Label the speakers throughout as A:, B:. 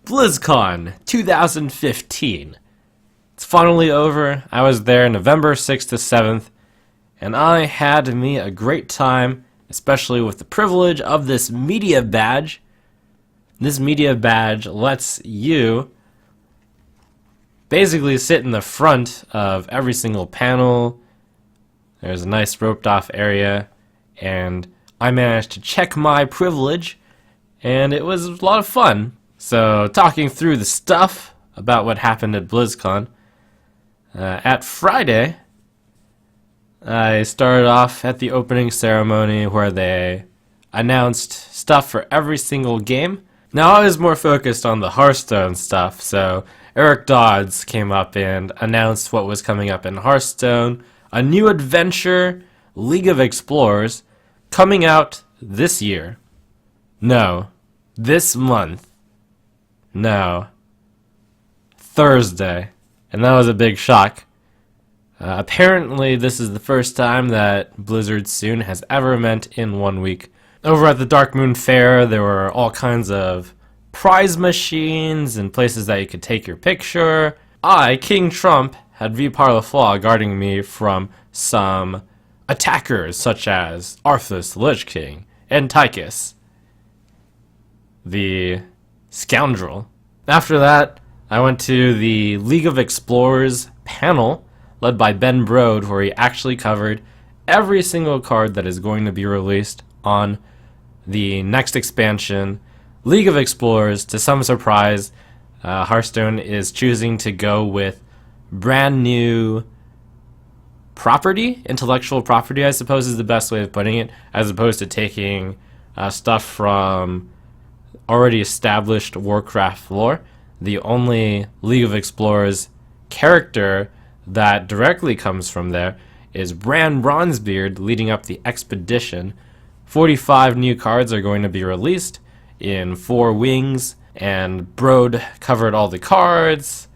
A: BlizzCon 2015. It's finally over. I was there November 6th to 7th, and I had me a great time, especially with the privilege of this media badge. This media badge lets you basically sit in the front of every single panel. There's a nice roped off area, and I managed to check my privilege, and it was a lot of fun. So, talking through the stuff about what happened at BlizzCon, at Friday, I started off at the opening ceremony where they announced stuff for every single game. Now, I was more focused on the Hearthstone stuff, so Eric Dodds came up and announced what was coming up in Hearthstone, a new adventure, League of Explorers, coming out this year. No, this month. No, Thursday. And that was a big shock. Apparently, this is the first time that Blizzard soon has ever meant in 1 week. Over at the Dark Moon Fair, there were all kinds of prize machines and places that you could take your picture. I, King Trump, had V. Parlaflaw guarding me from some attackers such as Arthas the Lich King and Tychus, the scoundrel. After that, I went to the League of Explorers panel led by Ben Brode, where he actually covered every single card that is going to be released on the next expansion, League of Explorers. To some surprise, Hearthstone is choosing to go with brand new property, intellectual property, I suppose is the best way of putting it, as opposed to taking stuff from already established Warcraft lore. The only League of Explorers character that directly comes from there is Bran Bronzebeard leading up the expedition. 45 new cards are going to be released in 4 wings, and Brode covered all the cards,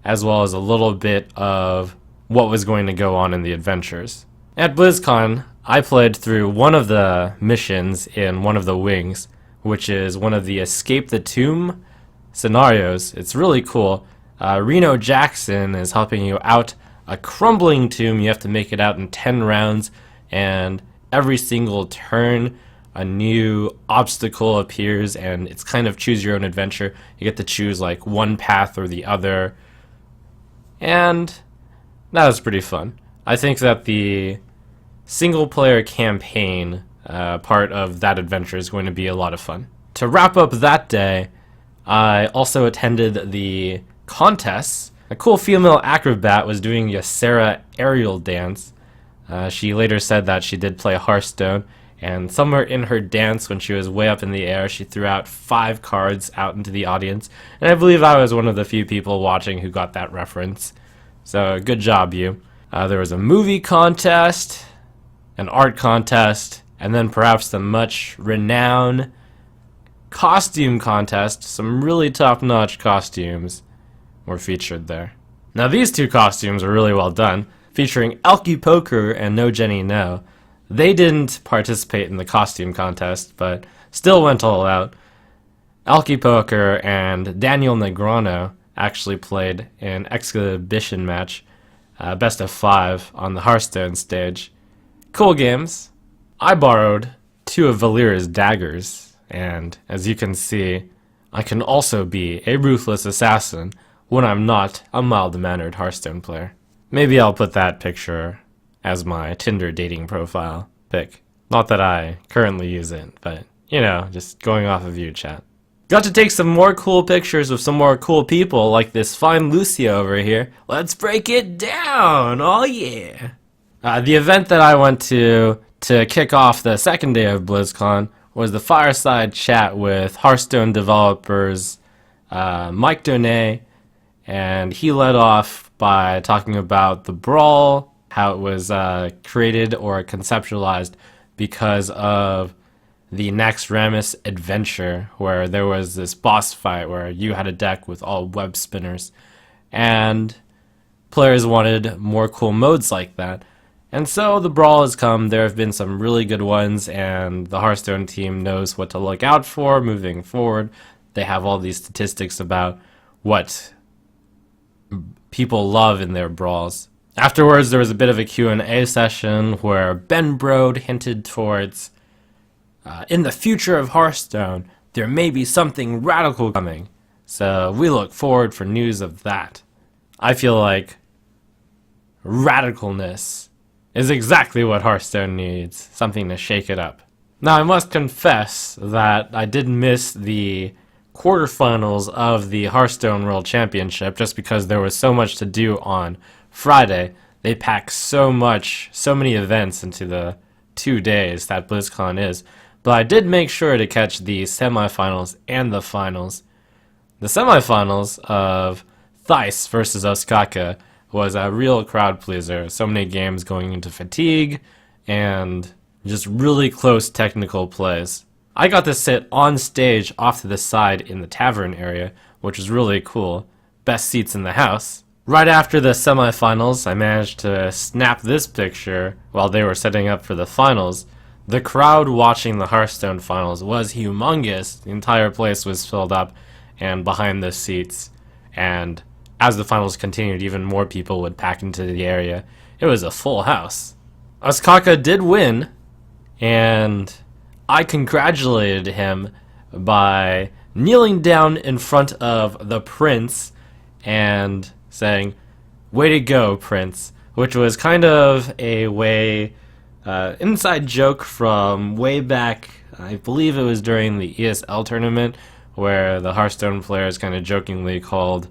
A: as well as a little bit of what was going to go on in the adventures. At BlizzCon, I played through one of the missions in one of the wings, which is one of the Escape the Tomb scenarios. It's really cool. Reno Jackson is helping you out a crumbling tomb. You have to make it out in 10 rounds, and every single turn a new obstacle appears, and it's kind of choose your own adventure. You get to choose like one path or the other, and that was pretty fun. I think that the single player campaign part of that adventure is going to be a lot of fun. To wrap up that day, I also attended the contests. A cool female acrobat was doing a Sarah aerial dance. She later said that she did play Hearthstone, and somewhere in her dance, when she was way up in the air, she threw out 5 cards out into the audience, and I believe I was one of the few people watching who got that reference. So good job, you. There was a movie contest, an art contest, and then perhaps the much renowned costume contest. Some really top-notch costumes were featured there. Now, these 2 costumes were really well done, featuring Elky Poker and No Jenny No. They didn't participate in the costume contest, but still went all out. Elky Poker and Daniel Negreanu actually played an exhibition match, best of 5 on the Hearthstone stage. Cool games. I borrowed 2 of Valera's daggers, and as you can see, I can also be a ruthless assassin when I'm not a mild-mannered Hearthstone player. Maybe I'll put that picture as my Tinder dating profile pic. Not that I currently use it, but, you know, just going off of you, chat. Got to take some more cool pictures with some more cool people, like this fine Lucia over here. Let's break it down! Oh yeah! The event that I went to kick off the second day of BlizzCon was the Fireside Chat with Hearthstone developers Mike Donay, and he led off by talking about the Brawl, how it was created or conceptualized because of the Naxxramas adventure, where there was this boss fight where you had a deck with all web spinners, and players wanted more cool modes like that. And so the Brawl has come. There have been some really good ones, and the Hearthstone team knows what to look out for moving forward. they have all these statistics about what people love in their brawls. Afterwards, there was a bit of a Q&A session where Ben Brode hinted towards, in the future of Hearthstone, there may be something radical coming. So we look forward for news of that. I feel like radicalness is exactly what Hearthstone needs, something to shake it up. Now, I must confess that I did miss the quarterfinals of the Hearthstone World Championship just because there was so much to do on Friday. They packed so many events into the 2 days that BlizzCon is. But I did make sure to catch the semifinals and the finals. The semifinals of Theiss versus Ostkaka was a real crowd pleaser. So many games going into fatigue and just really close technical plays. I got to sit on stage off to the side in the tavern area, which was really cool. Best seats in the house. Right after the semifinals, I managed to snap this picture while they were setting up for the finals. The crowd watching the Hearthstone finals was humongous. The entire place was filled up and behind the seats. And as the finals continued, even more people would pack into the area. It was a full house. Ostkaka did win, and I congratulated him by kneeling down in front of the prince and saying, "Way to go, Prince," which was kind of a inside joke from way back, I believe it was during the ESL tournament, where the Hearthstone players kind of jokingly called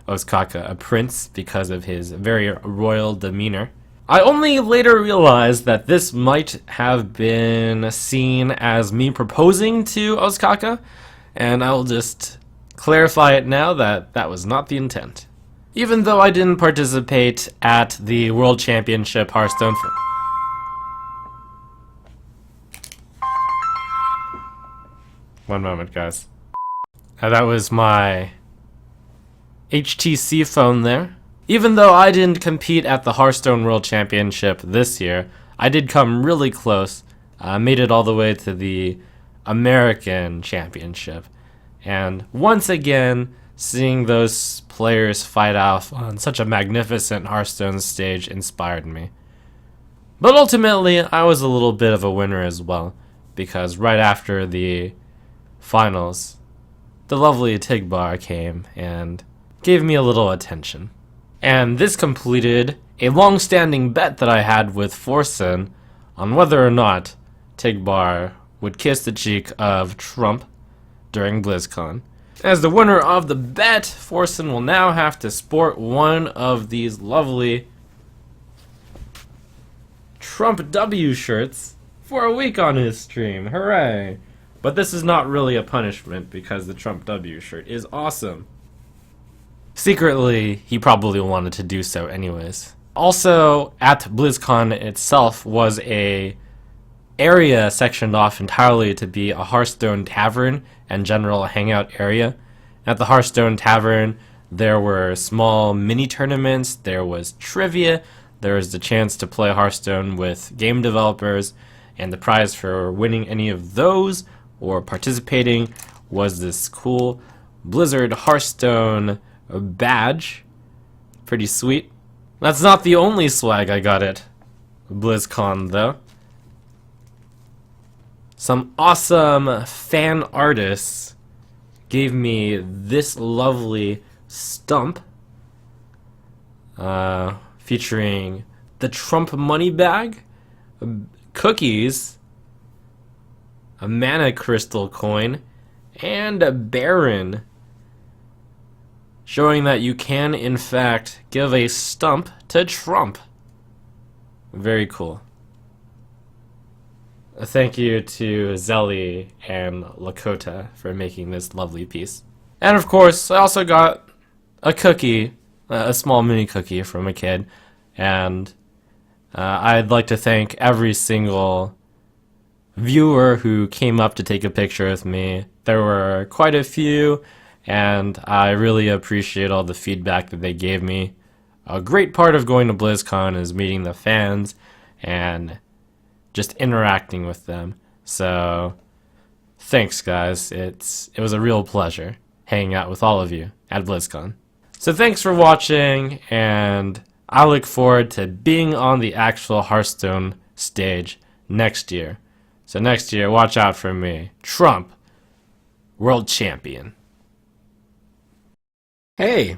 A: Ostkaka a prince because of his very royal demeanor. I only later realized that this might have been seen as me proposing to Ostkaka, and I'll just clarify it now that that was not the intent. Even though I didn't participate at the World Championship Hearthstone. One moment, guys. That was my HTC phone there. Even though I didn't compete at the Hearthstone World Championship this year, I did come really close. Made it all the way to the American Championship. And once again, seeing those players fight off on such a magnificent Hearthstone stage inspired me. But ultimately, I was a little bit of a winner as well, because right after the finals, the lovely Tigbar came and gave me a little attention. And this completed a long-standing bet that I had with Forsen on whether or not Tigbar would kiss the cheek of Trump during BlizzCon. As the winner of the bet, Forsen will now have to sport one of these lovely Trump W shirts for a week on his stream. Hooray! But this is not really a punishment because the Trump W shirt is awesome. Secretly, he probably wanted to do so anyways. Also, at BlizzCon itself was a area sectioned off entirely to be a Hearthstone Tavern and general hangout area. At the Hearthstone Tavern, there were small mini tournaments, there was trivia, there was the chance to play Hearthstone with game developers, and the prize for winning any of those or participating was this cool Blizzard Hearthstone badge. Pretty sweet. That's not the only swag I got at BlizzCon though. Some awesome fan artists gave me this lovely stump featuring the Trump money bag, cookies, a mana crystal coin, and a Baron, showing that you can in fact give a stump to Trump. Very cool. Thank you to Zelly and Lakota for making this lovely piece. And of course, I also got a cookie, a small mini cookie from a kid, and I'd like to thank every single viewer who came up to take a picture with me. There were quite a few, and I really appreciate all the feedback that they gave me. A great part of going to BlizzCon is meeting the fans and just interacting with them. So Thanks, guys. It was a real pleasure hanging out with all of you at BlizzCon. So thanks for watching, and I look forward to being on the actual Hearthstone stage next year. So next year, watch out for me. Trump, world champion. Hey,